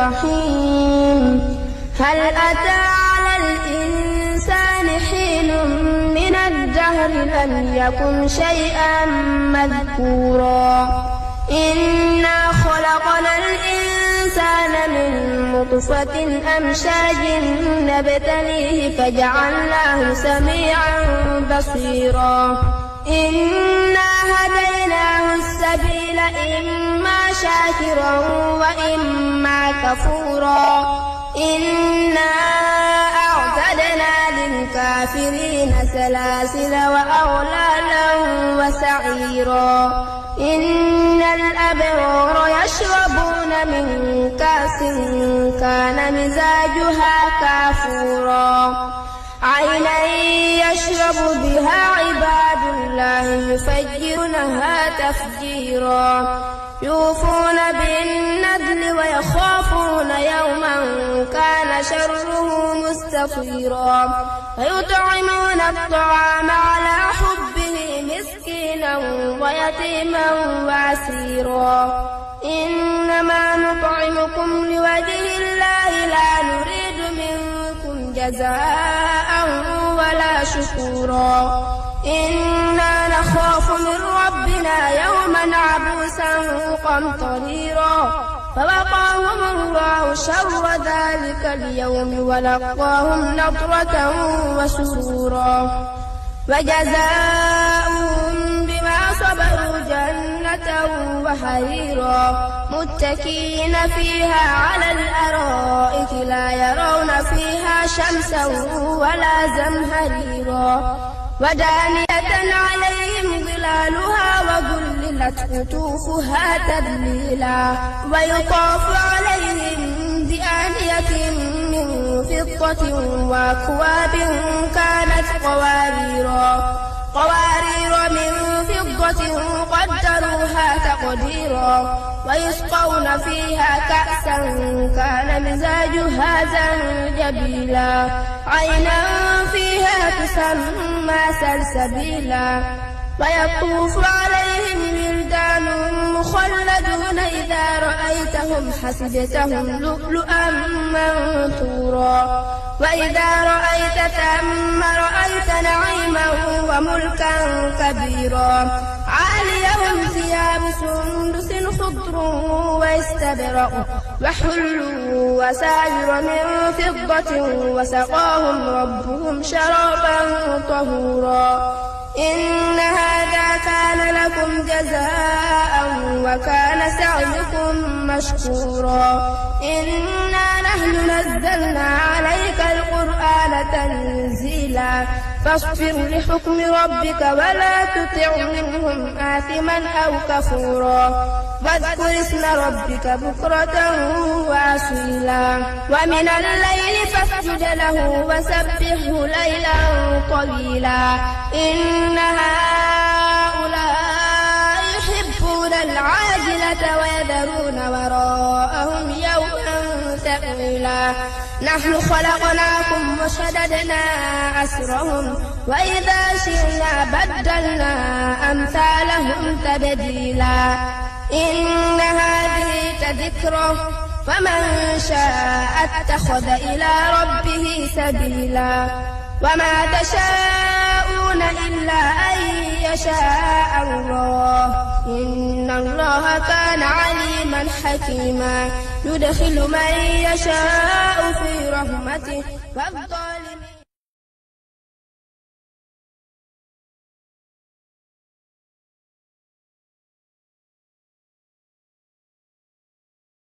الرحيم هل أتى على الإنسان حين من الدهر لم يكن شيئا مذكورا إنا خلقنا الإنسان من نطفة أمشاج نبتليه فجعلناه سميعا بصيرا إنا هديناه السبيل إما شاكرا وإما كفورا إنا أعتدنا للكافرين سلاسل وأغلالا وسعيرا إن الأبرار يشربون من كأس كان مزاجها كافورا عينا يشرب بها عباد الله يفجرونها تفجيرا يوفون بالنذر ويخافون يوما كان شره مستطيرا ويطعمون الطعام على حبه مسكينا ويتيما واسيرا إنما نطعمكم لوجه الله لا نريد منكم جزاء ولا شكورا إنا نخاف من ربنا يوما عبوسا قمطريرا فوقاهم الله شر ذلك اليوم ولقاهم نضرة وسرورا وجزاؤهم بما صبروا جنة وحريرا متكئين فيها على الأرائك لا يرون فيها شمسا ولا زمهريرا ودانية عليهم ظلالها وذللت قطوفها تذليلا ويطاف عليهم بآنية من فضة وأكواب كانت قوارير من فضة قدروها تقديرا ويسقون فيها كأسا كان مزاجها زنجبيلا عينا فيها تسمى سلسبيلا ويطوف عليهم ولدان مخلدون إذا رأيتهم حسبتهم لؤلؤا منثورا وإذا رأيت ثم رأيت نعيما وملكا كبيرا عاليهم ثياب سندس خضر واستبرق وحلوا وساور من فضة وسقاهم ربهم شرابا طهورا إن هذا كان لكم جزاء وكان سعيكم مشكورا إنا نحن نزلنا عليك القرآن تنزيلا فاصبر لحكم ربك ولا تطع منهم آثما أو كفورا واذكر اسم ربك بكرة وأصيلا ومن الليل فاسجد له وسبحه ليلا طويلا إن هؤلاء يحبون العاجلة ويذرون وراءهم يوما ثقيلا نحن خلقناكم وشددنا أسرهم وإذا شئنا بدلنا أمثالهم تبديلا إن هذه تذكرة فمن شاء اتخذ إلى ربه سبيلا وما تشاءون إلا أن يشاء الله إن الله كان عليما حكيما يدخل من يشاء في رحمته والظالمين